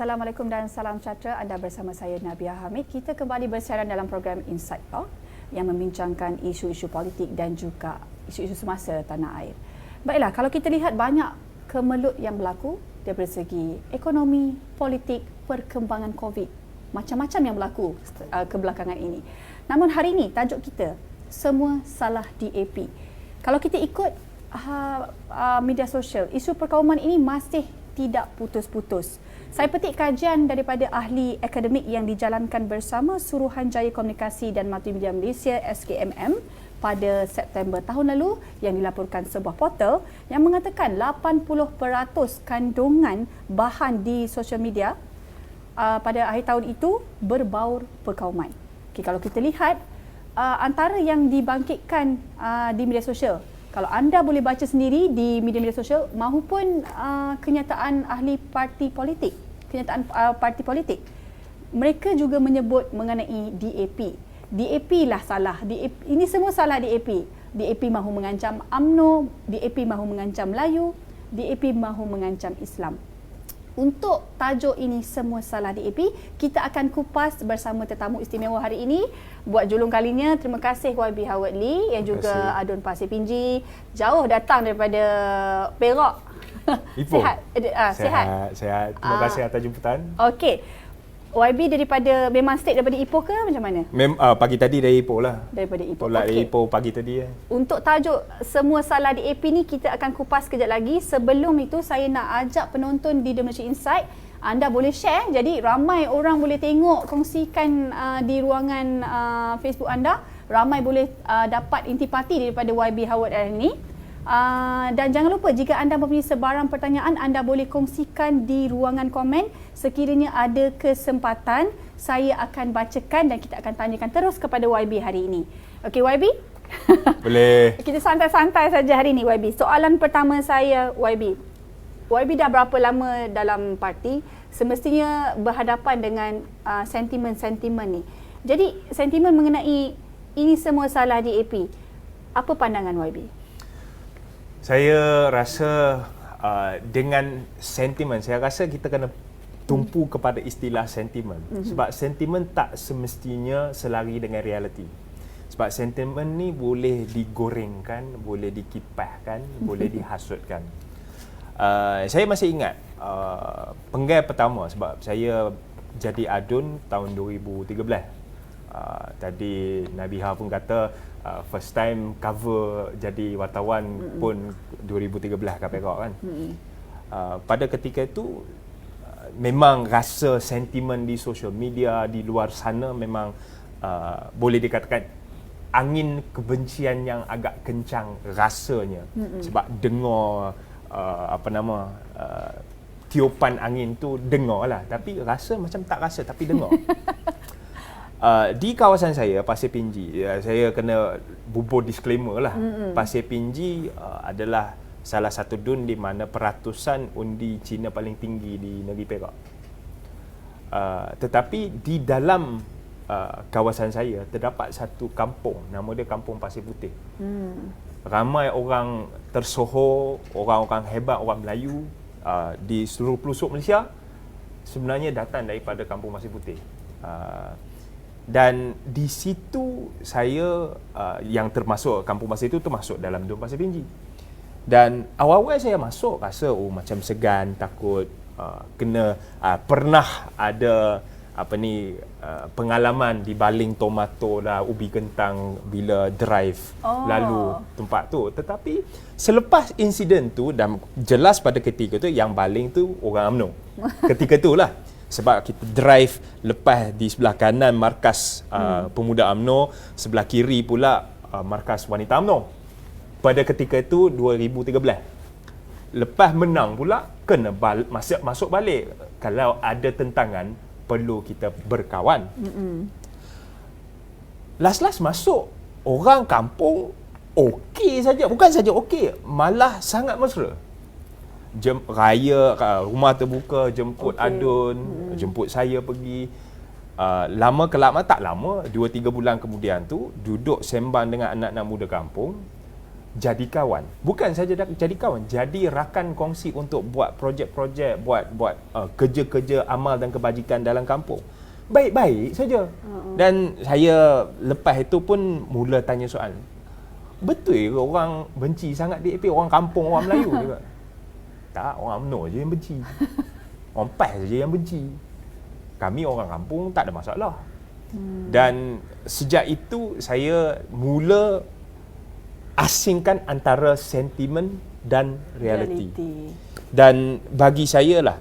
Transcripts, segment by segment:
Assalamualaikum dan salam sejahtera. Anda bersama saya Nabia Hamid. Kita kembali bersiaran dalam program Inside Talk yang membincangkan isu-isu politik dan juga isu-isu semasa tanah air. Baiklah, kalau kita lihat banyak kemelut yang berlaku dari segi ekonomi, politik, perkembangan COVID. Macam-macam yang berlaku kebelakangan ini. Namun hari ini tajuk kita, semua salah DAP. Kalau kita ikut media sosial, isu perkauman ini masih tidak putus-putus. Saya petik kajian daripada ahli akademik yang dijalankan bersama Suruhanjaya Komunikasi dan Multimedia Malaysia SKMM pada September tahun lalu yang dilaporkan sebuah portal yang mengatakan 80% kandungan bahan di sosial media pada akhir tahun itu berbaur perkauman. Okay, kalau kita lihat antara yang dibangkitkan di media sosial, kalau anda boleh baca sendiri di media-media sosial maupun kenyataan ahli parti politik, mereka juga menyebut mengenai DAP. DAP lah salah. Ini semua salah DAP. DAP mahu mengancam UMNO, DAP mahu mengancam Melayu, DAP mahu mengancam Islam. Untuk tajuk ini semua salah DAP, kita akan kupas bersama tetamu istimewa hari ini. Buat julung kalinya, terima kasih YB Howard Lee yang juga Adun Pasir Pinji. Jauh datang daripada Perak. Ipoh. Sihat? Sihat. Terima kasih atas jemputan. Okey. YB memang stay daripada Ipoh ke macam mana? Pagi tadi dari Ipoh lah. Daripada Ipoh. Dari Ipoh pagi tadi. Untuk tajuk semua salah DAP ni kita akan kupas kejap lagi. Sebelum itu saya nak ajak penonton di The Malaysia Insight, anda boleh share. Jadi ramai orang boleh tengok, kongsikan di ruangan Facebook anda. Ramai boleh dapat intipati daripada YB Howard hari ini. Dan jangan lupa, jika anda mempunyai sebarang pertanyaan, anda boleh kongsikan di ruangan komen. Sekiranya ada kesempatan, saya akan bacakan dan kita akan tanyakan terus kepada YB hari ini. Okey YB? Boleh. Kita santai-santai saja hari ini YB. Soalan pertama saya YB. YB dah berapa lama dalam parti? Semestinya berhadapan dengan sentimen-sentimen ni. Jadi sentimen mengenai ini semua salah DAP. Apa pandangan YB? Saya rasa dengan sentimen, saya rasa kita kena tumpu kepada istilah sentimen. Sebab sentimen tak semestinya selari dengan realiti. Sebab sentimen ni boleh digorengkan, boleh dikipaskan, boleh dihasutkan. Saya masih ingat penggal pertama, sebab saya jadi adun tahun 2013. Tadi Nabiha pun kata first time cover jadi wartawan pun 2013 kat Perak kan. Pada ketika itu memang rasa sentimen di social media di luar sana memang boleh dikatakan angin kebencian yang agak kencang rasanya. Sebab dengar tiupan angin tu dengar lah, tapi rasa macam tak rasa tapi dengar. Di kawasan saya, Pasir Pinji, saya kena bubur disclaimer lah. Pasir Pinji adalah salah satu dun di mana peratusan undi Cina paling tinggi di negeri Perak. Tetapi di dalam kawasan saya terdapat satu kampung, nama dia Kampung Pasir Putih. Ramai orang tersohor, orang-orang hebat, orang Melayu di seluruh pelosok Malaysia sebenarnya datang daripada Kampung Pasir Putih. Dan di situ saya yang termasuk Kampung Pasir itu termasuk dalam Dun Pasir Pinji. Dan awal-awal saya masuk rasa macam segan, takut pernah ada pengalaman di baling tomato lah, ubi kentang bila drive lalu tempat tu. Tetapi selepas insiden tu, dan jelas pada ketika tu yang baling tu orang UMNO. Ketika tu lah. Sebab kita drive lepas di sebelah kanan markas pemuda UMNO, sebelah kiri pula markas wanita UMNO. Pada ketika itu 2013. Lepas menang pula kena masuk balik. Kalau ada tentangan perlu kita berkawan. Last masuk orang kampung okey saja, bukan saja okey, malah sangat mesra. Raya rumah terbuka, jemput adun, jemput saya pergi. Lama kelama tak lama, 2-3 bulan kemudian tu duduk sembang dengan anak-anak muda kampung. jadi kawan. Bukan saja jadi kawan, jadi rakan kongsi untuk buat projek-projek, buat kerja-kerja amal dan kebajikan dalam kampung. Baik-baik saja. Dan saya lepas itu pun mula tanya soal, betul ke orang benci sangat DAP, orang kampung, orang Melayu juga? Tak, orang UMNO je yang benci. Orang PAS saja yang benci. Kami orang kampung tak ada masalah. Dan sejak itu saya mula asingkan antara sentimen dan realiti. Dan bagi saya lah,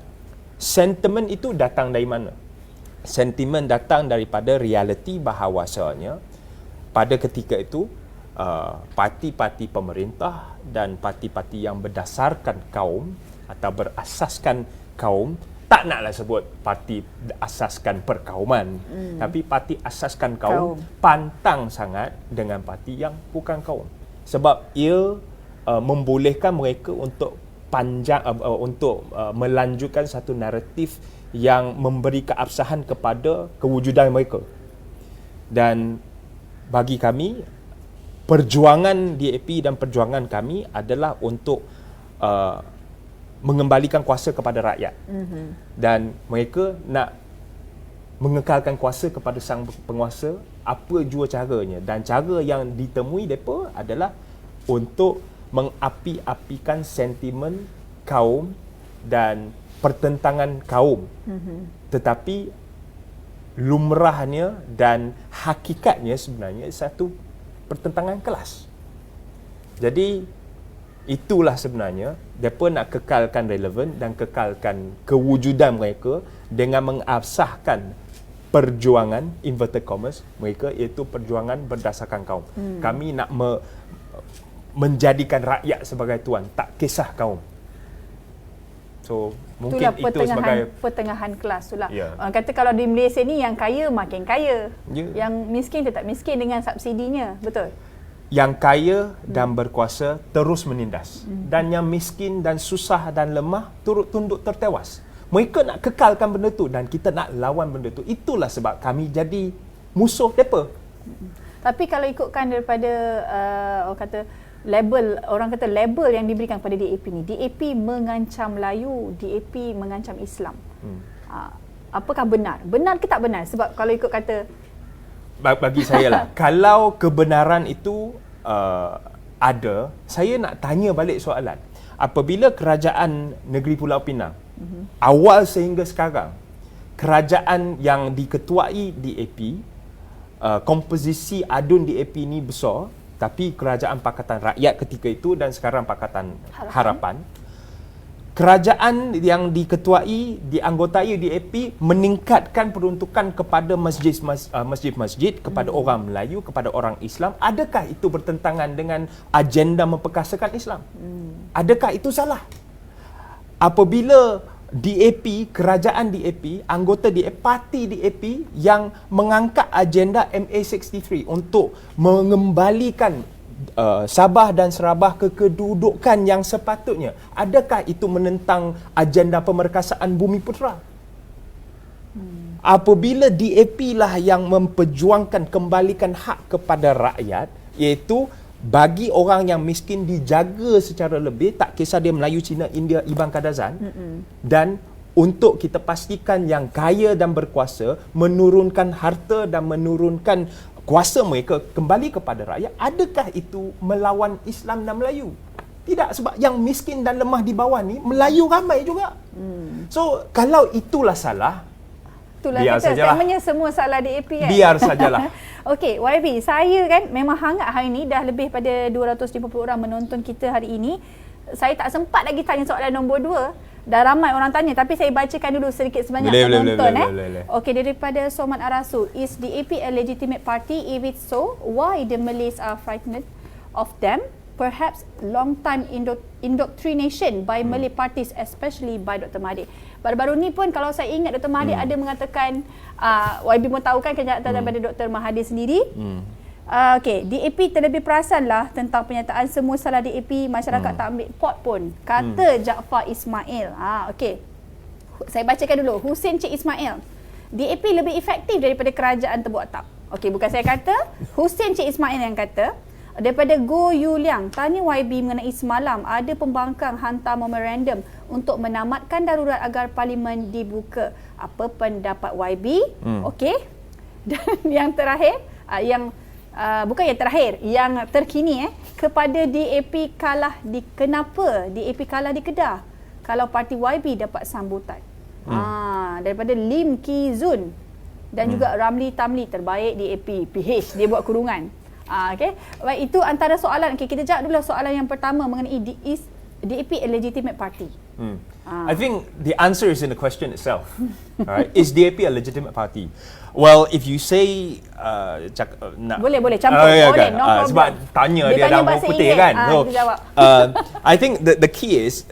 sentimen itu datang dari mana? Sentimen datang daripada realiti bahawasanya pada ketika itu parti-parti pemerintah dan parti-parti yang berdasarkan kaum atau berasaskan kaum, tak naklah sebut parti asaskan perkauman, tapi parti asaskan kaum pantang sangat dengan parti yang bukan kaum. Sebab ia membolehkan mereka untuk melanjutkan satu naratif yang memberi keabsahan kepada kewujudan mereka. Dan bagi kami, perjuangan DAP dan perjuangan kami adalah untuk mengembalikan kuasa kepada rakyat. Dan mereka nak mengekalkan kuasa kepada sang penguasa apa jua caranya. Dan cara yang ditemui mereka adalah untuk mengapi-apikan sentimen kaum dan pertentangan kaum. Tetapi lumrahnya dan hakikatnya sebenarnya satu pertentangan kelas. Jadi itulah sebenarnya mereka nak kekalkan relevan dan kekalkan kewujudan mereka dengan mengabsahkan perjuangan inverted commas mereka, iaitu perjuangan berdasarkan kaum. Kami nak menjadikan rakyat sebagai tuan, tak kisah kaum. So mungkin itu sebagai pertengahan kelas itulah. Yeah. Orang kata kalau di Malaysia ni yang kaya makin kaya, yang miskin tetap miskin dengan subsidinya, betul? Yang kaya dan berkuasa terus menindas, dan yang miskin dan susah dan lemah turut tunduk tertewas. Mereka nak kekalkan benda tu dan kita nak lawan benda tu. Itulah sebab kami jadi musuh mereka. Tapi kalau ikutkan daripada orang kata label yang diberikan pada DAP ni, DAP mengancam Melayu, DAP mengancam Islam. Apakah benar? Benar ke tak benar? Sebab kalau ikut kata bagi saya lah, kalau kebenaran itu ada, saya nak tanya balik soalan. Apabila kerajaan negeri Pulau Pinang awal sehingga sekarang, kerajaan yang diketuai DAP, komposisi adun DAP ni besar, tapi kerajaan Pakatan Rakyat ketika itu dan sekarang Pakatan Harapan, kerajaan yang diketuai, dianggotai DAP meningkatkan peruntukan kepada masjid-masjid, kepada orang Melayu, kepada orang Islam. Adakah itu bertentangan dengan agenda memperkasakan Islam? Adakah itu salah? Apabila DAP, kerajaan DAP, anggota DAP, parti DAP yang mengangkat agenda MA63 untuk mengembalikan Sabah dan Sarawak ke kedudukan yang sepatutnya, adakah itu menentang agenda pemerkasaan Bumi Putera? Apabila DAP lah yang memperjuangkan kembalikan hak kepada rakyat, iaitu bagi orang yang miskin dijaga secara lebih, tak kisah dia Melayu, Cina, India, Iban, Kadazan, dan untuk kita pastikan yang kaya dan berkuasa menurunkan harta dan menurunkan kuasa mereka kembali kepada rakyat. Adakah itu melawan Islam dan Melayu? Tidak, sebab yang miskin dan lemah di bawah ni Melayu ramai juga. So kalau itulah salah, itulah biar kita sajalah. temanya semua salah DAP kan. Biar sajalah. Okey, YB, saya kan memang hangat hari ini, dah lebih pada 250 orang menonton kita hari ini. Saya tak sempat lagi tanya soalan nombor 2. Dah ramai orang tanya, tapi saya bacakan dulu sedikit sebanyak penonton. Okey, daripada Soman Arasu, is DAP a legitimate party? If it's so, why the Malays are frightened of them? Perhaps long time indoctrination by Malay parties, especially by Dr. Mahathir. Baru-baru ni pun kalau saya ingat Dr. Mahathir ada mengatakan, YB pun tahu kan kenyataan daripada Dr. Mahathir sendiri. Okey, DAP terlebih perasanlah tentang pernyataan semua salah DAP, masyarakat tak ambil pot pun, kata Jaafar Ismail. Okey, saya bacakan dulu. Hussein Cik Ismail, DAP lebih efektif daripada kerajaan Tebu Atap. Okey, bukan saya kata, Hussein Cik Ismail yang kata. Daripada Go Yu Liang, tanya YB mengenai semalam ada pembangkang hantar memorandum untuk menamatkan darurat agar parlimen dibuka. Apa pendapat YB? Okey. Dan yang terakhir, bukan yang terakhir, yang terkini kepada DAP kalah kenapa DAP kalah di Kedah kalau parti YB dapat sambutan. Daripada Lim Ki Zun dan juga Ramli Tamli, terbaik DAP PH, dia buat kurungan. Okey. Baik, itu antara soalan. Okey, kita jawab dulu soalan yang pertama mengenai is DAP a legitimate party? I think the answer is in the question itself. Alright, is DAP a legitimate party? Well, if you say boleh campur, boleh, kan? no problem. Sebab tanya dia dalam bahasa putih Inggeris, kan. So, kita jawab. I think the key is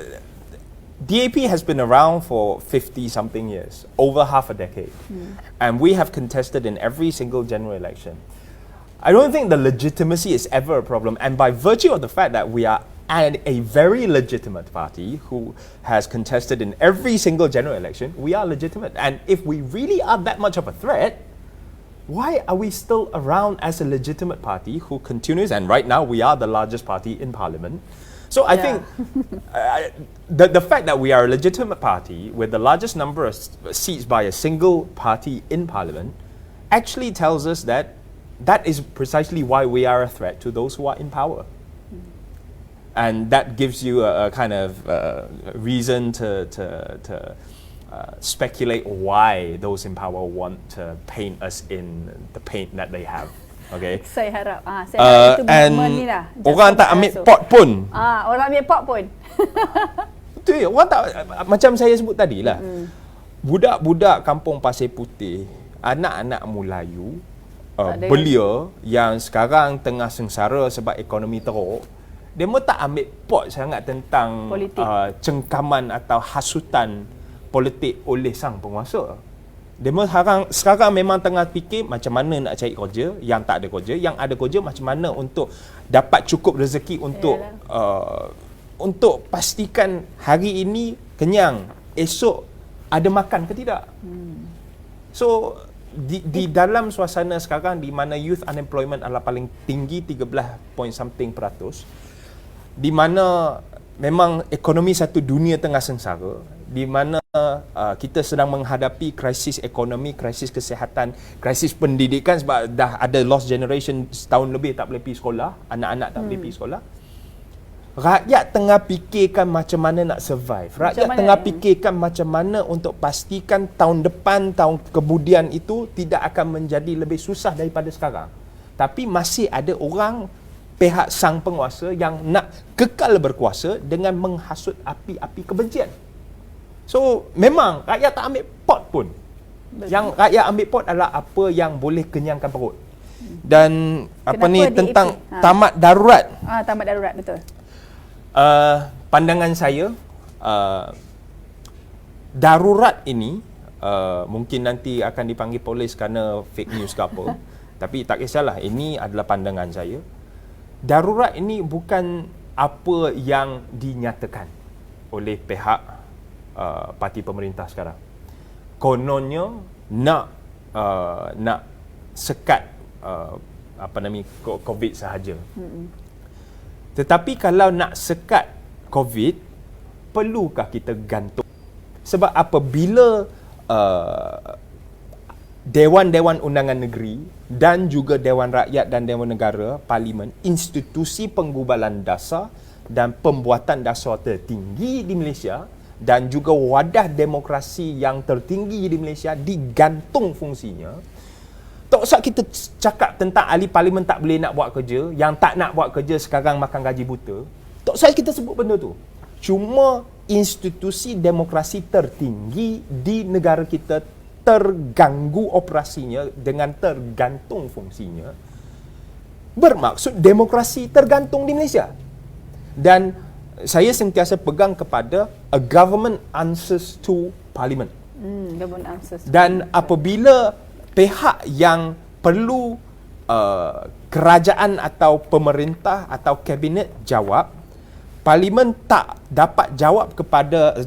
DAP has been around for 50 something years, over half a decade, and we have contested in every single general election. I don't think the legitimacy is ever a problem, and by virtue of the fact that we are a very legitimate party who has contested in every single general election, we are legitimate. And if we really are that much of a threat, why are we still around as a legitimate party who continues, and right now we are the largest party in parliament. So I think the fact that we are a legitimate party with the largest number of seats by a single party in parliament actually tells us that that is precisely why we are a threat to those who are in power. And that gives you a kind of reason to speculate why those in power want to paint us in the paint that they have. Okay. Saya harap itu movement ni lah. Orang tak ambil pot pun. Orang ambil pot pun. Betul ya. Orang tak, macam saya sebut tadi lah. Budak-budak kampung Pasir Putih, anak-anak Melayu, belia yang sekarang tengah sengsara sebab ekonomi teruk, dia pun tak ambil pot sangat tentang cengkaman atau hasutan politik oleh sang penguasa. Dia sekarang memang tengah fikir macam mana nak cari kerja, yang tak ada kerja, yang ada kerja macam mana untuk dapat cukup rezeki untuk pastikan hari ini kenyang, esok ada makan ke tidak. So di dalam suasana sekarang di mana youth unemployment adalah paling tinggi 13 point something %, di mana memang ekonomi satu dunia tengah sengsara, di mana kita sedang menghadapi krisis ekonomi, krisis kesihatan, krisis pendidikan sebab dah ada lost generation setahun lebih tak boleh pergi sekolah, anak-anak tak boleh pergi sekolah. Rakyat tengah fikirkan macam mana nak survive. Rakyat tengah fikirkan macam mana untuk pastikan tahun depan, tahun kemudian itu tidak akan menjadi lebih susah daripada sekarang. Tapi masih ada orang pihak sang penguasa yang nak kekal berkuasa dengan menghasut api-api kebencian. So, memang rakyat tak ambil pot pun. Yang rakyat ambil pot adalah apa yang boleh kenyangkan perut. Dan tentang tamat darurat. Tamat darurat, betul. Pandangan saya, darurat ini mungkin nanti akan dipanggil polis kerana fake news ke apa. Tapi tak kisahlah, ini adalah pandangan saya. Darurat ini bukan apa yang dinyatakan oleh pihak parti pemerintah sekarang. Kononnya nak sekat COVID sahaja. Tetapi kalau nak sekat COVID, perlukah kita gantung? Sebab apabila Dewan-Dewan Undangan Negeri dan juga Dewan Rakyat dan Dewan Negara, Parlimen, institusi penggubalan dasar dan pembuatan dasar tertinggi di Malaysia dan juga wadah demokrasi yang tertinggi di Malaysia digantung fungsinya, tak usah kita cakap tentang ahli parlimen tak boleh nak buat kerja, yang tak nak buat kerja sekarang makan gaji buta. Tak usah kita sebut benda tu. Cuma institusi demokrasi tertinggi di negara kita terganggu operasinya dengan tergantung fungsinya, bermaksud demokrasi tergantung di Malaysia. Dan saya sentiasa pegang kepada a government answers to parliament. Government answers to Dan apabila pihak yang perlu kerajaan atau pemerintah atau kabinet jawab, parlimen tak dapat jawab kepada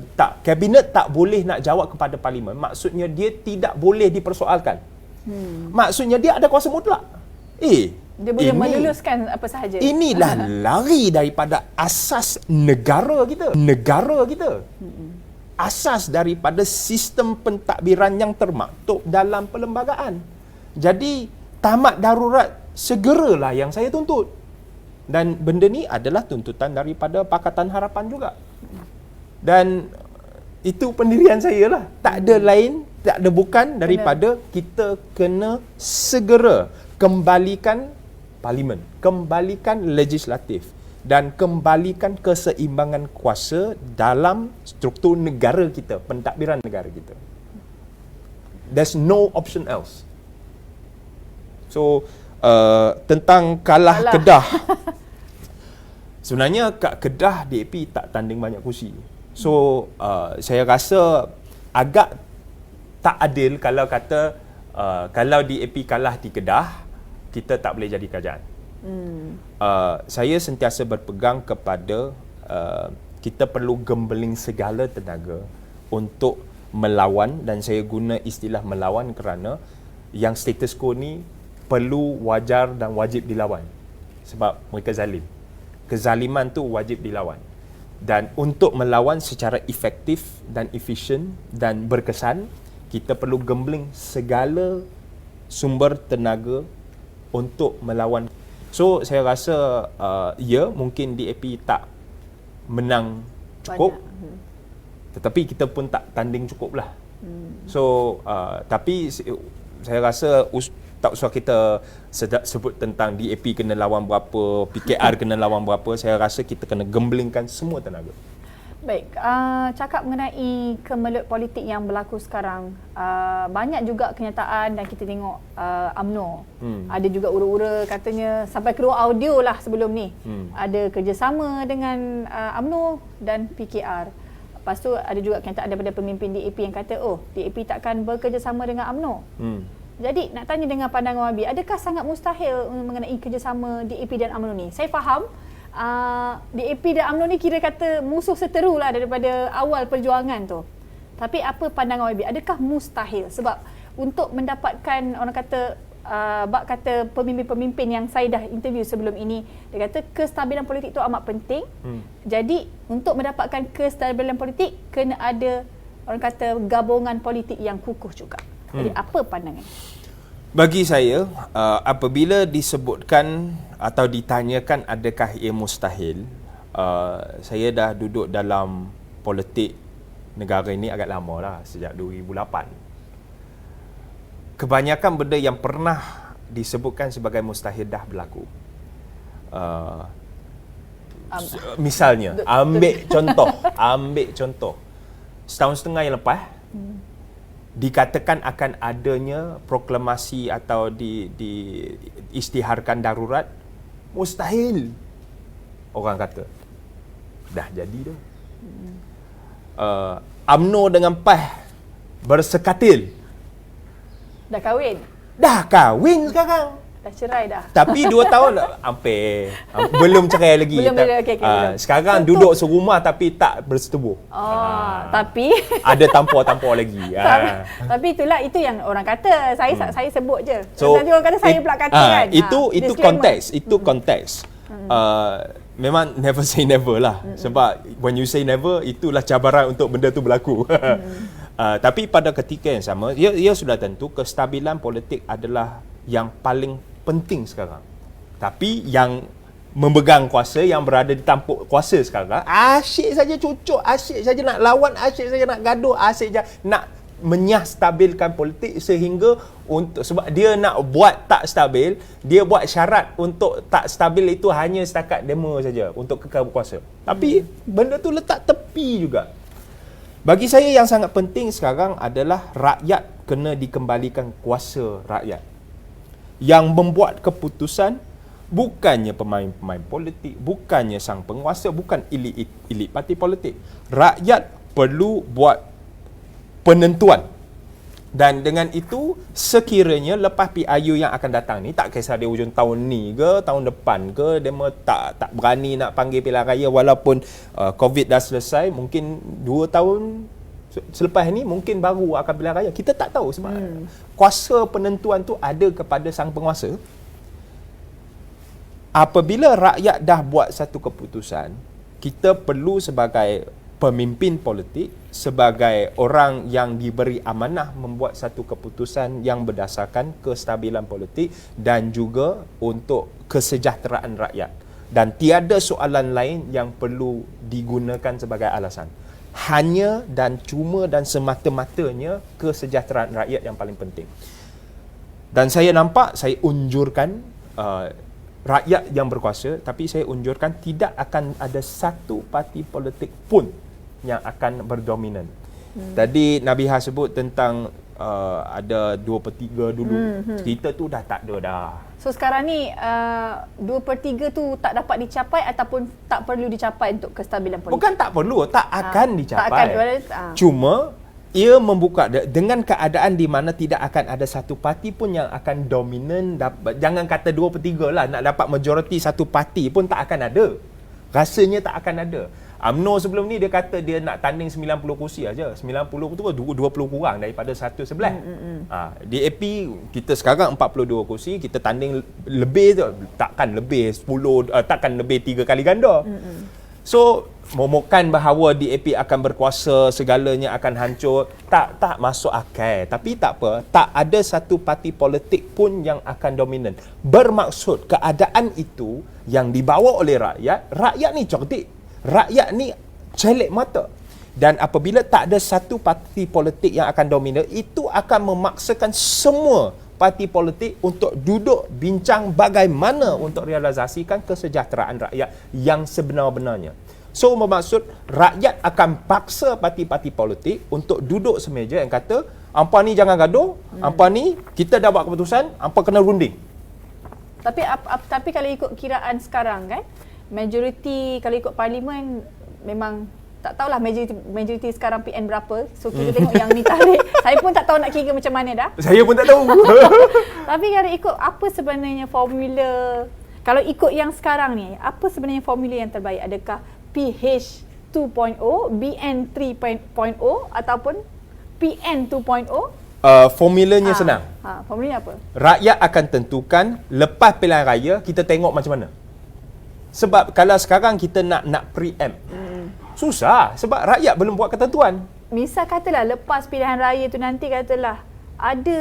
kabinet tak boleh nak jawab kepada parlimen, maksudnya dia tidak boleh dipersoalkan. Maksudnya dia ada kuasa mutlak. Dia boleh meluluskan apa sahaja. Inilah lari daripada asas negara kita. Asas daripada sistem pentadbiran yang termaktub dalam perlembagaan. Jadi tamat darurat segeralah yang saya tuntut. Dan benda ni adalah tuntutan daripada Pakatan Harapan juga. Dan itu pendirian saya lah. Tak ada lain, tak ada bukan daripada kita kena segera kembalikan parlimen, kembalikan legislatif dan kembalikan keseimbangan kuasa dalam struktur negara kita, pentadbiran negara kita. There's no option else. So, tentang kalah Kedah. Sebenarnya kat Kedah DAP tak tanding banyak kursi. So, saya rasa agak tak adil kalau kata kalau DAP kalah di Kedah, kita tak boleh jadi kerajaan. Saya sentiasa berpegang kepada kita perlu gembeling segala tenaga untuk melawan, dan saya guna istilah melawan kerana yang status quo ni perlu, wajar dan wajib dilawan sebab mereka zalim. Kezaliman tu wajib dilawan. Dan untuk melawan secara efektif dan efisien dan berkesan, kita perlu gembling segala sumber tenaga untuk melawan. So, saya rasa ya, mungkin DAP tak menang cukup, tetapi kita pun tak tanding cukup lah. So, tapi saya rasa tak usah kita sebut tentang DAP kena lawan berapa, PKR kena lawan berapa. Saya rasa kita kena gemblingkan semua tenaga. Baik, cakap mengenai kemelut politik yang berlaku sekarang, banyak juga kenyataan dan kita tengok UMNO. Ada juga ura-ura katanya, sampai keluar audio lah sebelum ni, ada kerjasama dengan UMNO dan PKR. Lepas tu ada juga kenyataan daripada pemimpin DAP yang kata, DAP takkan bekerjasama dengan UMNO. Jadi nak tanya dengan pandangan Wabi, adakah sangat mustahil mengenai kerjasama DAP dan UMNO ni? Saya faham DAP dan UMNO ni kira kata musuh seteru lah daripada awal perjuangan tu. Tapi apa pandangan Wabi? Adakah mustahil? Sebab untuk mendapatkan, orang kata, bak kata pemimpin-pemimpin yang saya dah interview sebelum ini, dia kata kestabilan politik tu amat penting. Jadi untuk mendapatkan kestabilan politik, kena ada, orang kata, gabungan politik yang kukuh juga. Jadi apa pandangan? Bagi saya, apabila disebutkan atau ditanyakan adakah ia mustahil, saya dah duduk dalam politik negara ini agak lama lah, sejak 2008. Kebanyakan benda yang pernah disebutkan sebagai mustahil dah berlaku. Misalnya, ambil contoh. Setahun setengah yang lepas, dikatakan akan adanya proklamasi atau diisytiharkan darurat, mustahil. Orang kata. Dah jadi dah. UMNO dengan PAS bersekatil. Dah kahwin? Dah kahwin sekarang. Dah cerai dah. Tapi 2 tahun hampir. Belum cerai lagi. Belum. Sekarang duduk serumah tapi tak bersetubuh. Tapi ada tampur-tampur lagi. Tapi itu yang orang kata. Saya sebut je. Nanti orang kata saya pula kata kan. Itu konteks. Memang never say never lah. Sebab when you say never, itulah cabaran untuk benda tu berlaku. Tapi pada ketika yang sama, ia sudah tentu kestabilan politik adalah yang paling penting sekarang. Tapi yang memegang kuasa, yang berada di tampuk kuasa sekarang, asyik saja cucuk, asyik saja nak lawan, asyik saja nak gaduh, asyik saja nak menyahstabilkan politik, sehingga sebab dia nak buat tak stabil, dia buat syarat untuk tak stabil itu hanya setakat demo saja untuk kekal berkuasa. Tapi benda tu letak tepi juga. Bagi saya yang sangat penting sekarang adalah rakyat kena dikembalikan kuasa rakyat. Yang membuat keputusan bukannya pemain-pemain politik, bukannya sang penguasa, bukan elit parti politik. Rakyat perlu buat penentuan. Dan dengan itu, sekiranya lepas PIU yang akan datang ni, tak kisah dia hujung tahun ni ke, tahun depan ke, dia tak berani nak panggil pilihan raya walaupun COVID dah selesai, mungkin 2 tahun selepas ni mungkin baru akan pilihan raya. Kita tak tahu sebab kuasa penentuan tu ada kepada sang penguasa. apabila rakyat dah buat satu keputusan, kita perlu sebagai pemimpin politik, sebagai orang yang diberi amanah membuat satu keputusan yang berdasarkan kestabilan politik dan juga untuk kesejahteraan rakyat. Dan tiada soalan lain yang perlu digunakan sebagai alasan. Hanya dan cuma dan semata-matanya kesejahteraan rakyat yang paling penting. Dan saya nampak, saya unjurkan rakyat yang berkuasa, tapi saya unjurkan tidak akan ada satu parti politik pun yang akan berdominan. Tadi Nabi Ha sebut tentang ada 2/3 dulu. Kita tu dah tak ada dah. So sekarang ni 2/3 tu tak dapat dicapai ataupun tak perlu dicapai untuk kestabilan politik? Bukan tak perlu, tak akan dicapai. Tak akan. Cuma ia membuka dengan keadaan di mana tidak akan ada satu parti pun yang akan dominan. Jangan kata 2/3 lah, nak dapat majoriti satu parti pun tak akan ada. Rasanya tak akan ada. UMNO sebelum ni dia kata dia nak tanding 90 kursi aja. 90 tu 20 kurang daripada 111. DAP kita sekarang 42 kursi, kita tanding lebih tu, takkan lebih 10, takkan lebih 3 kali ganda. So momokan bahawa DAP akan berkuasa, segalanya akan hancur, tak masuk akal. Tapi tak apa, tak ada satu parti politik pun yang akan dominan. Bermaksud keadaan itu yang dibawa oleh rakyat ni cerdik. Rakyat ni celek mata. Dan apabila tak ada satu parti politik yang akan dominan, itu akan memaksakan semua parti politik untuk duduk bincang bagaimana untuk realisasikan kesejahteraan rakyat yang sebenar-benarnya. So bermaksud rakyat akan paksa parti-parti politik untuk duduk semeja yang kata, hampa ni jangan gaduh, hampa ni kita dah buat keputusan, hampa kena runding. Tapi kalau ikut kiraan sekarang kan, majoriti kalau ikut parlimen memang tak tahulah majoriti sekarang PN berapa. So kita tengok yang ni tarik. Saya pun tak tahu nak kira macam mana dah. Saya pun tak tahu. Tapi kalau ikut apa sebenarnya formula, kalau ikut yang sekarang ni, apa sebenarnya formula yang terbaik? Adakah PH 2.0, BN 3.0 ataupun PN 2.0? Formulanya senang. Formulanya apa? Rakyat akan tentukan lepas pilihan raya, kita tengok macam mana. Sebab kalau sekarang kita nak preempt, susah sebab rakyat belum buat ketentuan. Misal katalah lepas pilihan raya tu nanti katalah ada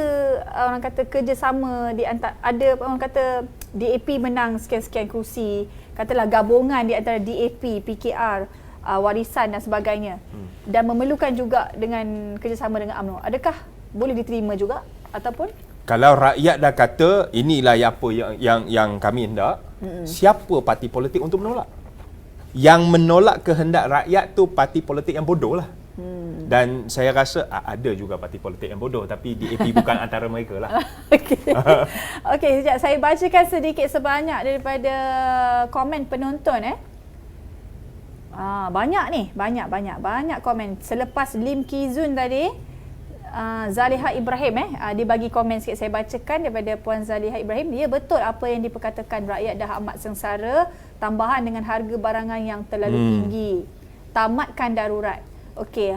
orang kata kerjasama di antara, ada orang kata DAP menang sekian-sekian kerusi, katalah gabungan di antara DAP, PKR, Warisan dan sebagainya, dan memerlukan juga dengan kerjasama dengan UMNO. Adakah boleh diterima juga ataupun kalau rakyat dah kata inilah apa yang kami hendak, siapa parti politik untuk menolak? Yang menolak kehendak rakyat tu parti politik yang bodoh lah. Dan saya rasa ada juga parti politik yang bodoh, tapi DAP bukan antara mereka lah. Okey, sekejap saya bacakan sedikit sebanyak daripada komen penonton. Banyak ni, banyak komen. Selepas Lim Kizun tadi, Zaliha Ibrahim dia bagi komen sikit, saya bacakan daripada Puan Zaliha Ibrahim. Dia betul apa yang diperkatakan, rakyat dah amat sengsara, tambahan dengan harga barangan yang terlalu tinggi. Tamatkan darurat. Okey,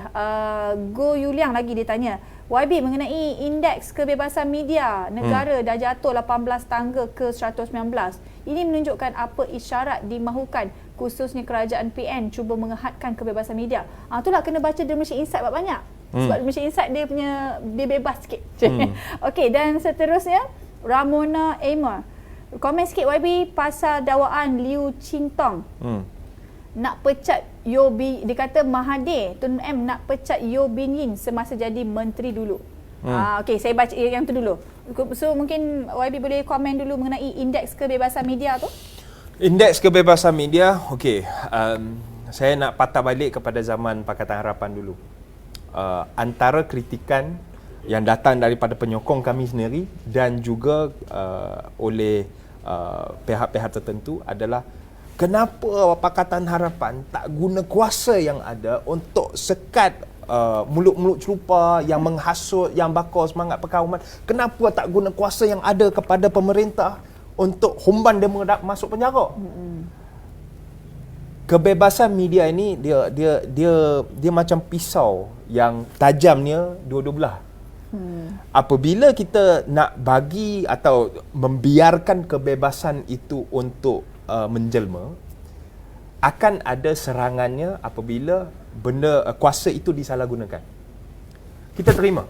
Go Yuliang lagi dia tanya, YB mengenai indeks kebebasan media negara dah jatuh 18 tangga ke 119. Ini menunjukkan apa isyarat dimahukan, khususnya kerajaan PN cuba mengehadkan kebebasan media. Itulah kena baca The Malaysia Insight banyak. Sebab Malaysia Insight dia bebas sikit. Okey, dan seterusnya Ramona Aimer komen sikit YB pasal dakwaan Liu Chintong. Nak pecat dia kata Mahathir Tun M nak pecat Yeo Bin Yin semasa jadi menteri dulu. Okey, saya baca yang tu dulu. So mungkin YB boleh komen dulu mengenai indeks kebebasan media tu. Indeks kebebasan media, okey. Saya nak patah balik kepada zaman Pakatan Harapan dulu. Antara kritikan yang datang daripada penyokong kami sendiri dan juga oleh pihak-pihak tertentu adalah kenapa Pakatan Harapan tak guna kuasa yang ada untuk sekat mulut-mulut celupa yang menghasut, yang bakar semangat perkauman. Kenapa tak guna kuasa yang ada kepada pemerintah untuk humban demo masuk penjara? Kebebasan media ini dia macam pisau yang tajamnya dua-dua belah. Apabila kita nak bagi atau membiarkan kebebasan itu untuk menjelma, akan ada serangannya apabila kuasa itu disalahgunakan. Kita terima.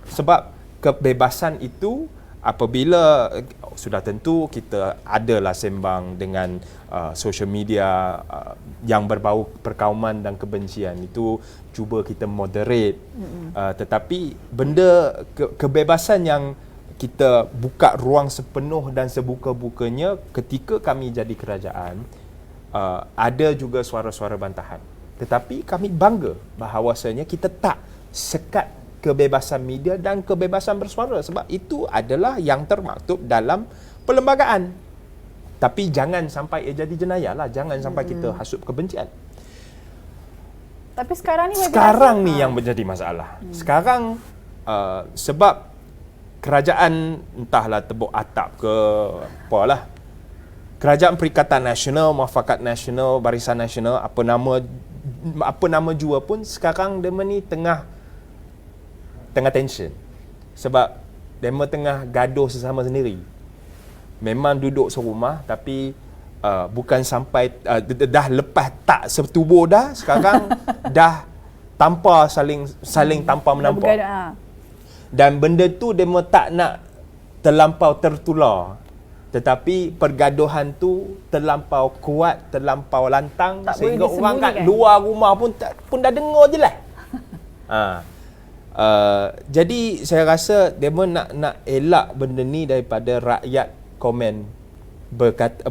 Sebab kebebasan itu apabila sudah tentu kita adalah sembang dengan social media yang berbau perkauman dan kebencian, itu cuba kita moderate. Tetapi benda kebebasan yang kita buka ruang sepenuh dan sebuka-bukanya ketika kami jadi kerajaan, ada juga suara-suara bantahan. Tetapi kami bangga bahawasanya kita tak sekat kebebasan media dan kebebasan bersuara, sebab itu adalah yang termaktub dalam perlembagaan. Tapi jangan sampai jadi jenayah lah, jangan sampai kita hasut kebencian. Tapi sekarang ni yang menjadi masalah. Sekarang sebab kerajaan entahlah tebuk atap ke apalah, Kerajaan Perikatan Nasional, Muafakat Nasional, Barisan Nasional, apa nama jua pun sekarang dema ni tengah tension. Sebab dema tengah gaduh sesama sendiri. Memang duduk serumah tapi bukan sampai dah lepas tak setubuh dah, sekarang dah tampar saling tampar menampar. Dan benda tu dema tak nak terlampau tertular. Tetapi pergaduhan tu terlampau kuat, terlampau lantang tak sehingga orang kat luar rumah pun dah dengar je lah. Jadi saya rasa demo nak elak benda ni daripada rakyat komen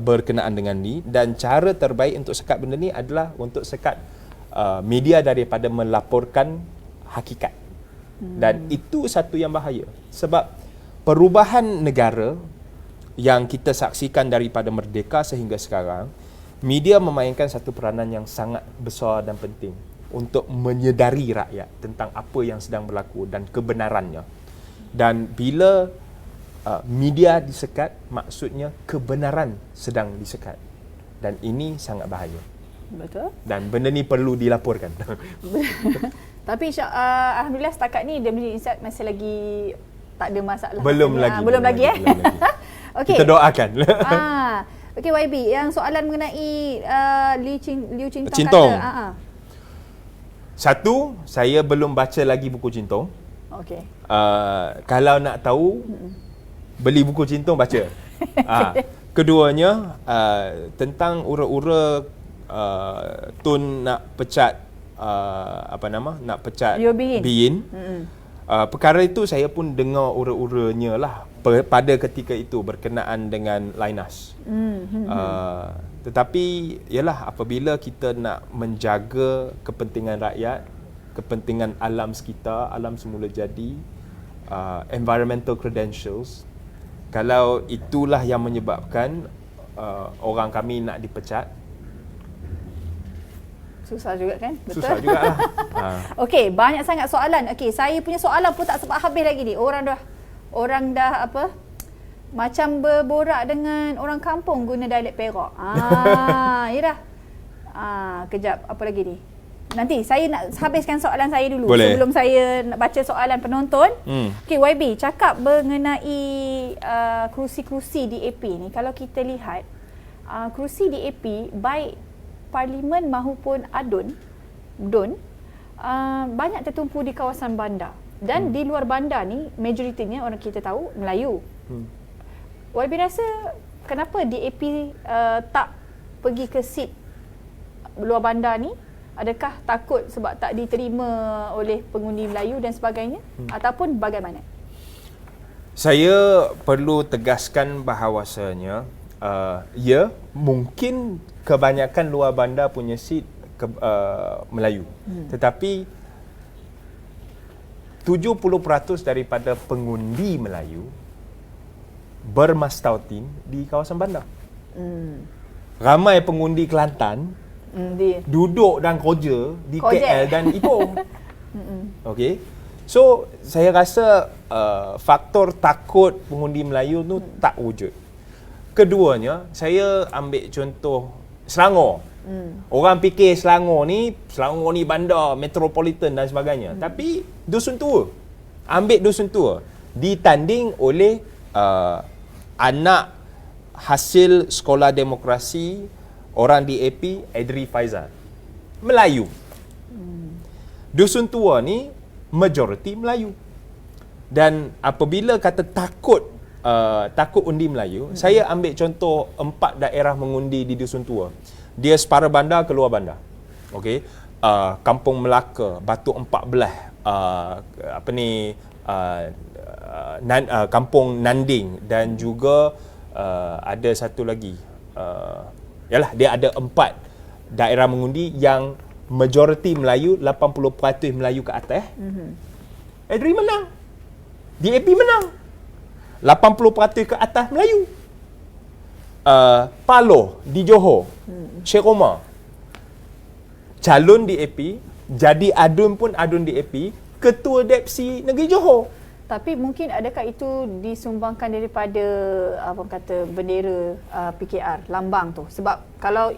berkenaan dengan ni, dan cara terbaik untuk sekat benda ni adalah untuk sekat media daripada melaporkan hakikat. Dan itu satu yang bahaya, sebab perubahan negara yang kita saksikan daripada merdeka sehingga sekarang, media memainkan satu peranan yang sangat besar dan penting untuk menyedari rakyat tentang apa yang sedang berlaku dan kebenarannya. Dan bila media disekat, maksudnya kebenaran sedang disekat. Dan ini sangat bahaya. Betul. Dan benda ni perlu dilaporkan. Tapi alhamdulillah setakat ni Daily Insight masih lagi tak ada masalah. Belum lagi. Okay. Kita doakan. Okey YB, yang soalan mengenai Liu Ching-tong kata. Satu, saya belum baca lagi buku Ching-tong. Okey. Kalau nak tahu, beli buku Ching-tong baca. Keduanya, tentang ura-ura Tun nak pecat nak pecat Bin. Perkara itu saya pun dengar ura-uranya lah pada ketika itu berkenaan dengan Linus. Tetapi yalah, apabila kita nak menjaga kepentingan rakyat, kepentingan alam sekitar, alam semula jadi, environmental credentials, kalau itulah yang menyebabkan orang kami nak dipecat, susah juga kan? Betul? Susah jugalah. Okey, banyak sangat soalan. Okey, saya punya soalan pun tak sempat habis lagi ni. Orang dah apa? Macam berborak dengan orang kampung guna dialek Perak. Ya dah. Kejap, apa lagi ni? Nanti saya nak habiskan soalan saya dulu. Boleh. Sebelum saya nak baca soalan penonton. Okey, YB, cakap mengenai kerusi-kerusi di AP ni. Kalau kita lihat, kerusi di AP baik Parlimen maupun DUN banyak tertumpu di kawasan bandar, dan di luar bandar ni majoritinya orang kita tahu Melayu. YB rasa kenapa DAP tak pergi ke seat luar bandar ni? Adakah takut sebab tak diterima oleh pengundi Melayu dan sebagainya, ataupun bagaimana? Saya perlu tegaskan bahawasanya ya, mungkin kebanyakan luar bandar punya seat Melayu. Tetapi 70% daripada pengundi Melayu bermastautin di kawasan bandar. Ramai pengundi Kelantan duduk dan kerja di KL dan Ipoh. Okey. So, saya rasa faktor takut pengundi Melayu tu tak wujud. Keduanya, saya ambil contoh Selangor. Orang fikir Selangor ni bandar metropolitan dan sebagainya. Tapi dusun tua. Ambil dusun tua ditanding oleh anak hasil sekolah demokrasi orang DAP, Adri Faizal. Melayu. Dusun tua ni majoriti Melayu. Dan apabila kata takut undi Melayu, saya ambil contoh 4 daerah mengundi di Dusun Tua. Dia separa bandar ke luar bandar. Okey. Kampung Melaka, Batu Empat Belah, Kampung Nanding dan juga ada satu lagi. Dia ada 4 daerah mengundi yang majoriti Melayu, 80% Melayu ke atas. Adri menang. DAP menang. 80% ke atas Melayu. Paloh di Johor, Sheikh Omar, calon DAP, jadi adun pun adun DAP, ketua DAPC Negeri Johor. Tapi mungkin adakah itu disumbangkan daripada bendera PKR, lambang tu? Sebab kalau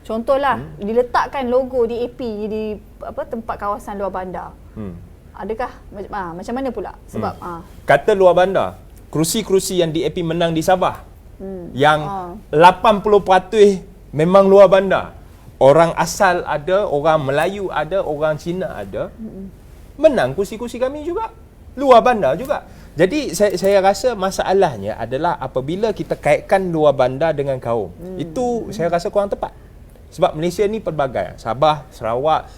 contohlah diletakkan logo DAP di tempat kawasan luar bandar. Adakah macam mana pula? Sebab kata luar bandar, kerusi-kerusi yang DAP menang di Sabah, yang 80% memang luar bandar. Orang asal ada, orang Melayu ada, orang Cina ada. Menang kursi-kursi kami juga. Luar bandar juga. Jadi saya rasa masalahnya adalah apabila kita kaitkan luar bandar dengan kaum. Itu saya rasa kurang tepat. Sebab Malaysia ni pelbagai. Sabah, Sarawak,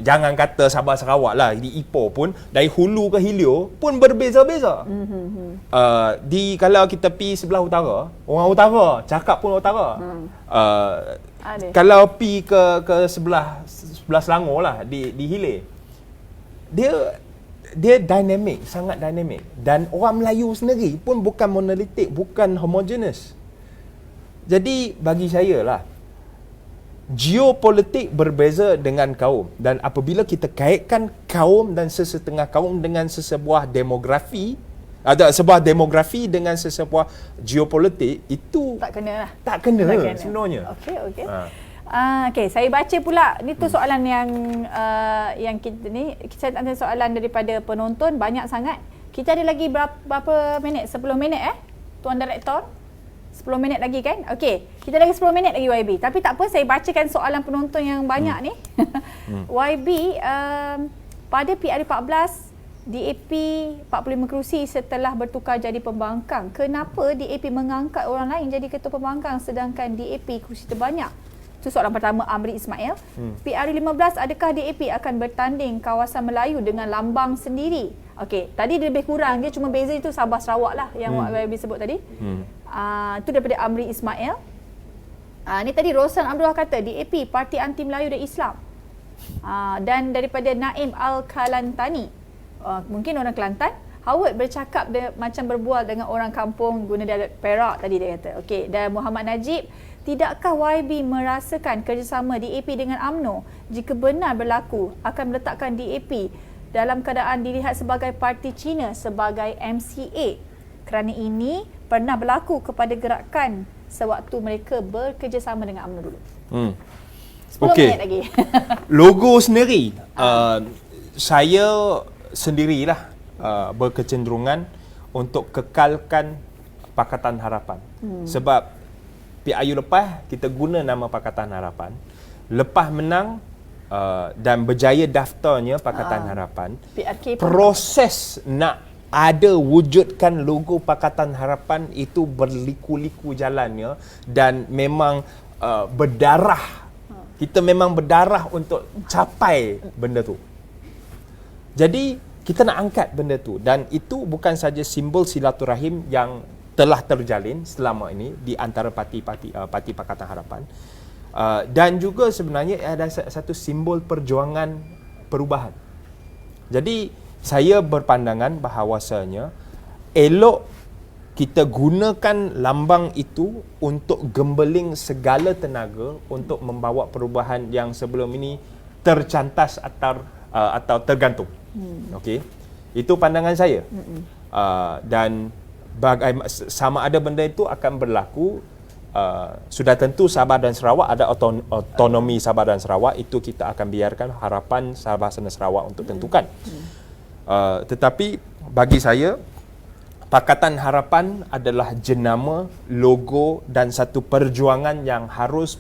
jangan kata Sabah Sarawak lah, di Ipoh pun dari hulu ke hilir pun berbeza-beza. Kalau kita pergi sebelah utara, orang utara cakap pun utara. Kalau pergi ke sebelah Selangor lah, di hilir, dia dinamik, sangat dinamik. Dan orang Melayu sendiri pun bukan monolitik, bukan homogeneous. Jadi bagi saya lah, geopolitik berbeza dengan kaum, dan apabila kita kaitkan kaum dan sesetengah kaum dengan sesebuah demografi, ada sebuah demografi dengan sesebuah geopolitik, itu tak kena sebenarnya. Okey. Okey, saya baca pula ni tu soalan yang kita ni, saya ada soalan daripada penonton banyak sangat. Kita ada lagi berapa minit? 10 minit Tuan Direktor? 10 minit lagi kan? Okey, kita lagi 10 minit lagi YB. Tapi tak apa, saya bacakan soalan penonton yang banyak ni. YB, pada PRU14, DAP 45 kerusi setelah bertukar jadi pembangkang. Kenapa DAP mengangkat orang lain jadi ketua pembangkang sedangkan DAP kerusi terbanyak? Itu soalan pertama, Amri Ismail. PRU15, adakah DAP akan bertanding kawasan Melayu dengan lambang sendiri? Okey, tadi dia lebih kurang, dia cuma beza itu Sabah Sarawak lah yang YB sebut tadi. Itu daripada Amri Ismail. Ni tadi Rosan Abdullah kata DAP Parti Anti Melayu dan Islam. Dan daripada Naim Al-Kalantani, mungkin orang Kelantan, Howard bercakap macam berbual dengan orang kampung guna dialek Perak tadi dia kata. Okey, dan Muhammad Najib, tidakkah YB merasakan kerjasama DAP dengan UMNO jika benar berlaku akan meletakkan DAP dalam keadaan dilihat sebagai parti Cina sebagai MCA? Kerana ini pernah berlaku kepada gerakan sewaktu mereka bekerjasama dengan UMNO dulu. 10 minit lagi. Logo sendiri, saya sendirilah berkecenderungan untuk kekalkan Pakatan Harapan. Sebab PRU lepas kita guna nama Pakatan Harapan, lepas menang dan berjaya daftarnya Pakatan Harapan, PRK proses nak ada wujudkan logo Pakatan Harapan itu berliku-liku jalannya, dan memang berdarah. Kita memang berdarah untuk capai benda tu. Jadi kita nak angkat benda tu, dan itu bukan saja simbol silaturahim yang telah terjalin selama ini di antara parti Pakatan Harapan, dan juga sebenarnya ada satu simbol perjuangan perubahan. Jadi saya berpandangan bahawasanya elok kita gunakan lambang itu untuk gembeling segala tenaga untuk membawa perubahan yang sebelum ini tercantas atau tergantung. Okey, itu pandangan saya. Dan sama ada benda itu akan berlaku, sudah tentu Sabah dan Sarawak ada otonomi Sabah dan Sarawak, itu kita akan biarkan harapan Sabah dan Sarawak untuk tentukan. Tetapi bagi saya, Pakatan Harapan adalah jenama, logo dan satu perjuangan yang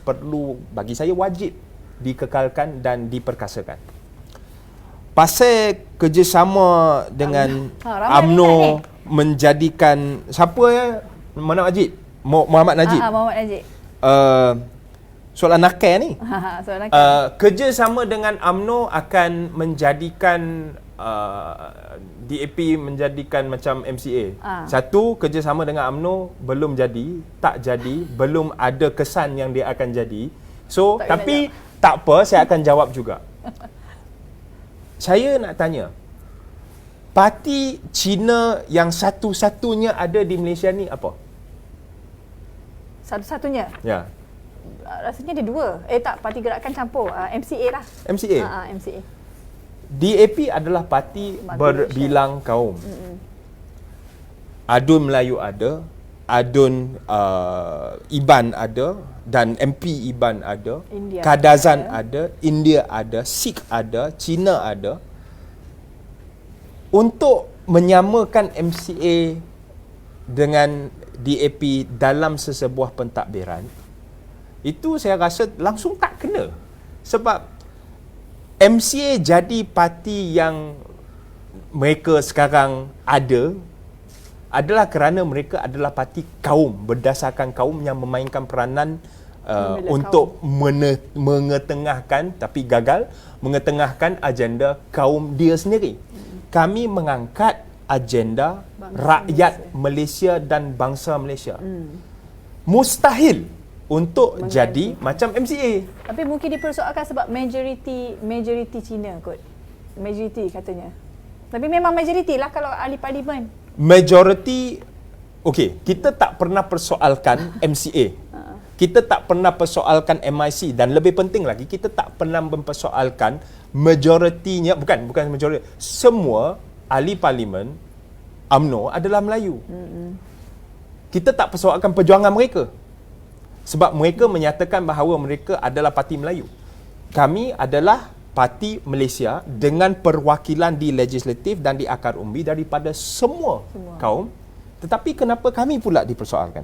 perlu, bagi saya wajib dikekalkan dan diperkasakan. Pasal kerjasama dengan UMNO menjadikan siapa ya? Muhammad Najib. Muhammad Najib. Soalan nakal ni. Soalan nakal. Kerjasama dengan UMNO akan menjadikan DAP menjadikan macam MCA. Satu, kerjasama dengan UMNO belum jadi, tak jadi, belum ada kesan yang dia akan jadi. So, tapi tak apa, saya akan jawab juga. Saya nak tanya, parti Cina yang satu-satunya ada di Malaysia ni apa? Satu-satunya? Ya. Rasanya ada dua. Tak, Parti Gerakan Campur. MCA lah. MCA? MCA. DAP adalah parti berbilang kaum. Adun Melayu ada, Adun Iban ada, dan MP Iban ada, India Kadazan ada, India ada, Sikh ada, Cina ada. Untuk menyamakan MCA dengan DAP dalam sesebuah pentadbiran, itu saya rasa langsung tak kena. Sebab MCA jadi parti yang mereka sekarang adalah kerana mereka adalah parti kaum, berdasarkan kaum yang memainkan peranan untuk mengetengahkan, tapi gagal, mengetengahkan agenda kaum dia sendiri. Kami mengangkat agenda rakyat Malaysia dan bangsa Malaysia. Mustahil untuk jadi macam MCA. Tapi mungkin dipersoalkan sebab majoriti Cina kot. Majoriti katanya. Tapi memang majoriti lah kalau ahli parlimen. Majoriti, okey, kita tak pernah persoalkan MCA. Kita tak pernah persoalkan MIC, dan lebih penting lagi, kita tak pernah mempersoalkan majoritinya, bukan majoriti, semua ahli parlimen UMNO adalah Melayu. Kita tak persoalkan perjuangan mereka. Sebab mereka menyatakan bahawa mereka adalah parti Melayu. Kami adalah parti Malaysia dengan perwakilan di legislatif dan di akar umbi daripada semua kaum. Tetapi kenapa kami pula dipersoalkan?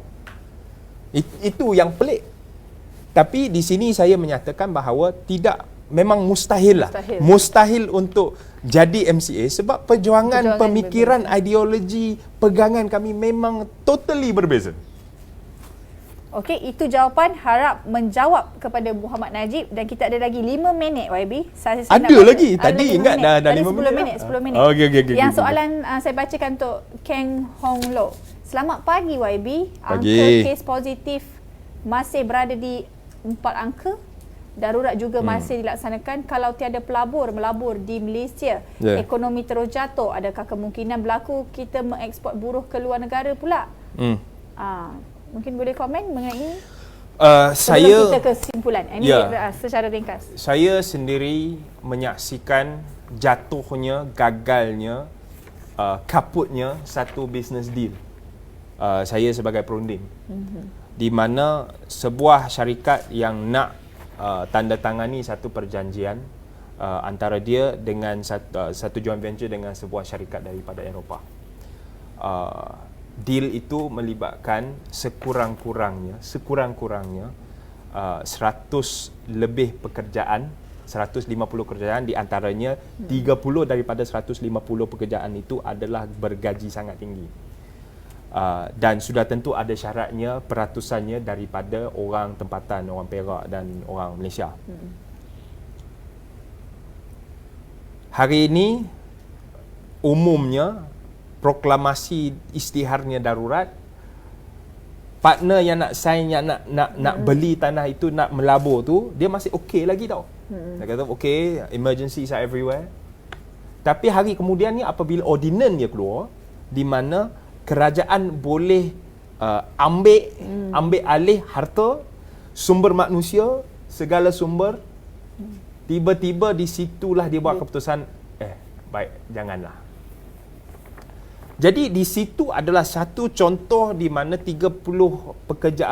Itu yang pelik. Tapi di sini saya menyatakan bahawa tidak, memang mustahil lah. Mustahil untuk jadi MCA sebab perjuangan pemikiran, ideologi, pegangan kami memang totally berbeza. Okey, itu jawapan. Harap menjawab kepada Muhammad Najib, dan kita ada lagi 5 minit YB. Ada lagi? Tadi ingat dah 5 minit. 10 minit. Okay. Yang soalan saya bacakan untuk Keng Hong Lo. Selamat pagi YB. Pagi. Angka kes positif masih berada di 4 angka. Darurat juga masih dilaksanakan. Kalau tiada pelabur melabur di Malaysia, ekonomi terus jatuh. Adakah kemungkinan berlaku kita mengeksport buruh ke luar negara pula? Mungkin boleh komen mengenai sebelum kita kesimpulan. Ini secara ringkas. Saya sendiri menyaksikan jatuhnya, gagalnya, kaputnya satu business deal. Saya sebagai perunding. Di mana sebuah syarikat yang nak tanda tangani satu perjanjian antara dia dengan satu joint venture dengan sebuah syarikat daripada Eropah. Deal itu melibatkan sekurang-kurangnya 100 lebih pekerjaan, 150 pekerjaan, di antaranya 30 daripada 150 pekerjaan itu adalah bergaji sangat tinggi. Dan sudah tentu ada syaratnya, peratusannya daripada orang tempatan, orang Perak dan orang Malaysia. Hari ini umumnya proklamasi isytiharnya darurat, partner yang nak sign, yang nak beli tanah itu, nak melabur tu, dia masih okey lagi tau. Dia kata okey, emergencies are everywhere. Tapi hari kemudian ni apabila ordinance dia keluar, di mana kerajaan boleh ambil alih harta, sumber manusia, segala sumber, tiba-tiba di situlah dia buat keputusan, baik, janganlah. Jadi di situ adalah satu contoh di mana 30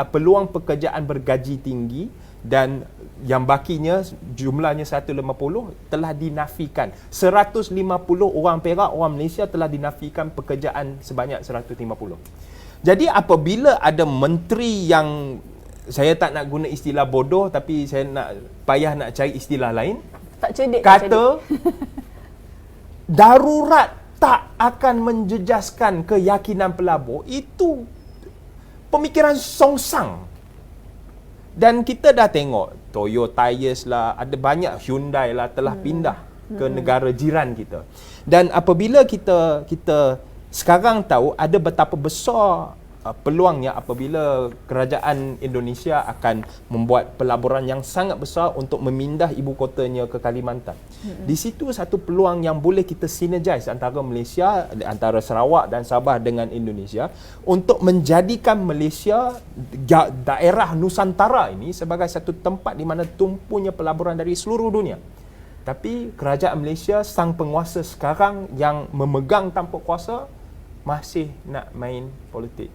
peluang pekerjaan bergaji tinggi dan yang bakinya jumlahnya 150 telah dinafikan. 150 orang Perak, orang Malaysia telah dinafikan pekerjaan sebanyak 150. Jadi apabila ada menteri yang, saya tak nak guna istilah bodoh tapi saya payah nak cari istilah lain, tak cerdik, kata darurat tak akan menjejaskan keyakinan pelabur, itu pemikiran songsang. Dan kita dah tengok Toyota Tires lah, ada banyak Hyundai lah telah pindah ke negara jiran kita. Dan apabila kita sekarang tahu ada betapa besar peluangnya apabila kerajaan Indonesia akan membuat pelaburan yang sangat besar untuk memindah ibu kotanya ke Kalimantan. Di situ satu peluang yang boleh kita synergize antara Malaysia, antara Sarawak dan Sabah dengan Indonesia untuk menjadikan Malaysia, daerah Nusantara ini sebagai satu tempat di mana tumpunya pelaburan dari seluruh dunia. Tapi kerajaan Malaysia, sang penguasa sekarang yang memegang tampuk kuasa, masih nak main politik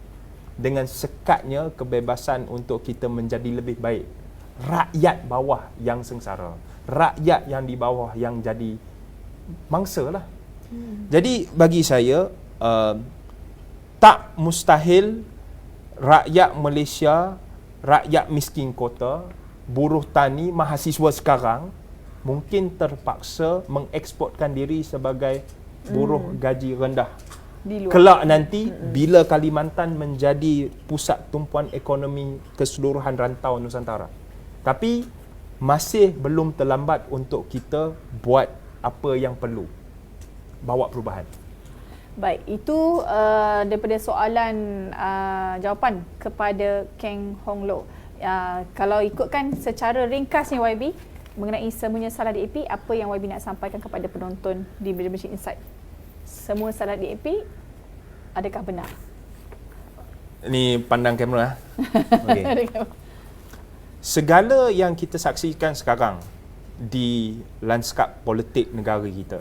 dengan sekatnya kebebasan untuk kita menjadi lebih baik. Rakyat bawah yang sengsara, rakyat yang di bawah yang jadi mangsa lah. Jadi bagi saya tak mustahil rakyat Malaysia, rakyat miskin kota, buruh tani, mahasiswa sekarang mungkin terpaksa mengeksportkan diri sebagai buruh gaji rendah. Kelak nanti bila Kalimantan menjadi pusat tumpuan ekonomi keseluruhan rantau Nusantara. Tapi masih belum terlambat untuk kita buat apa yang perlu. Bawa perubahan. Baik, itu daripada soalan jawapan kepada Keng Hong Loh. Kalau ikutkan secara ringkasnya YB mengenai semuanya salah DAP, apa yang YB nak sampaikan kepada penonton di Malaysia Insight? Semua salah DAP, adakah benar? Ni pandang kamera. Okay. Segala yang kita saksikan sekarang di lanskap politik negara kita,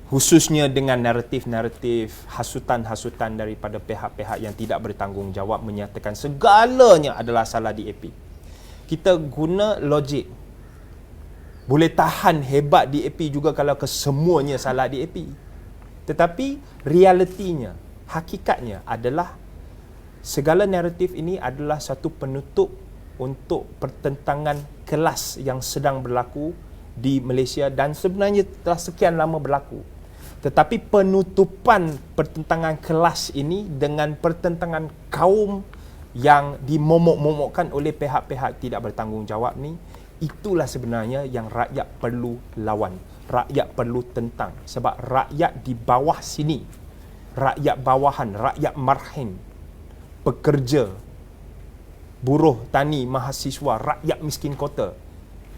khususnya dengan naratif-naratif, hasutan-hasutan daripada pihak-pihak yang tidak bertanggungjawab menyatakan segalanya adalah salah DAP. Kita guna logik. Boleh tahan hebat DAP juga kalau kesemuanya salah DAP. Tetapi realitinya, hakikatnya adalah segala naratif ini adalah satu penutup untuk pertentangan kelas yang sedang berlaku di Malaysia dan sebenarnya telah sekian lama berlaku. Tetapi penutupan pertentangan kelas ini dengan pertentangan kaum yang dimomok-momokkan oleh pihak-pihak tidak bertanggungjawab ni, itulah sebenarnya yang rakyat perlu lawan, rakyat perlu tentang. Sebab rakyat di bawah sini, rakyat bawahan, rakyat marhin, pekerja, buruh, tani, mahasiswa, rakyat miskin kota,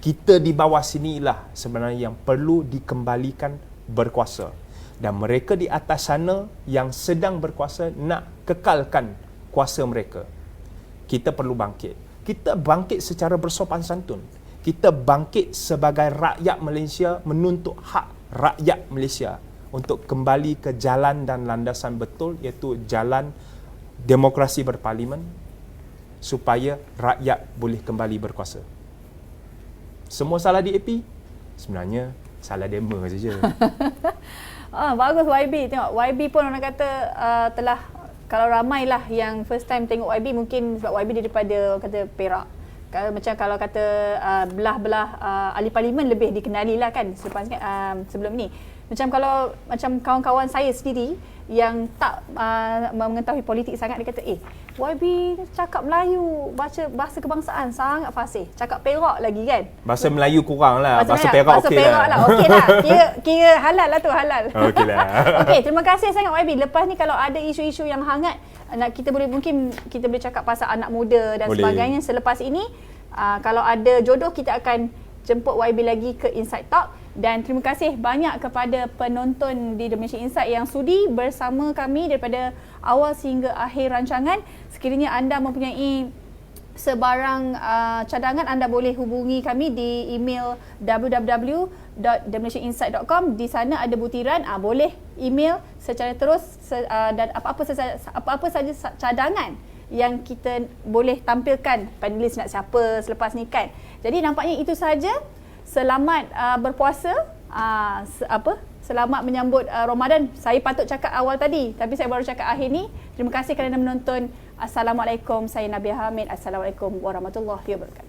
kita di bawah sinilah sebenarnya yang perlu dikembalikan berkuasa. Dan mereka di atas sana yang sedang berkuasa nak kekalkan kuasa mereka. Kita perlu bangkit. Kita bangkit secara bersopan santun. Kita bangkit sebagai rakyat Malaysia menuntut hak rakyat Malaysia untuk kembali ke jalan dan landasan betul, iaitu jalan demokrasi berparlimen supaya rakyat boleh kembali berkuasa. Semua salah DAP? Sebenarnya salah demo saja. Bagus YB. Tengok YB pun orang kata telah, kalau ramailah yang first time tengok YB, mungkin sebab YB daripada kata Perak. Macam kalau kata belah-belah ahli parlimen lebih dikenali lah kan selepas sebelum ni. Macam kalau macam kawan-kawan saya sendiri yang tak mengetahui politik sangat, dia kata YB cakap Melayu, baca bahasa kebangsaan sangat fasih, cakap Perak lagi kan. Bahasa Melayu kurang lah, bahasa Perak okey lah. Okey lah. Kira halal lah tu, halal. Okey lah. Okey, terima kasih sangat YB. Lepas ni kalau ada isu-isu yang hangat, mungkin kita boleh cakap pasal anak muda dan sebagainya selepas ini. Kalau ada jodoh, kita akan jemput YB lagi ke Insight Talk. Dan terima kasih banyak kepada penonton di The Malaysia Insight yang sudi bersama kami daripada awal sehingga akhir rancangan. Sekiranya anda mempunyai sebarang cadangan, anda boleh hubungi kami di email www.themalaysiainsight.com. Di sana ada butiran, boleh email secara terus dan apa-apa saja cadangan yang kita boleh tampilkan panelis nak siapa selepas ni kan. Jadi nampaknya itu saja. Selamat berpuasa. Selamat menyambut Ramadan. Saya patut cakap awal tadi tapi saya baru cakap akhir ni. Terima kasih kerana menonton. Assalamualaikum. Saya Nabia Hamid. Assalamualaikum warahmatullahi wabarakatuh.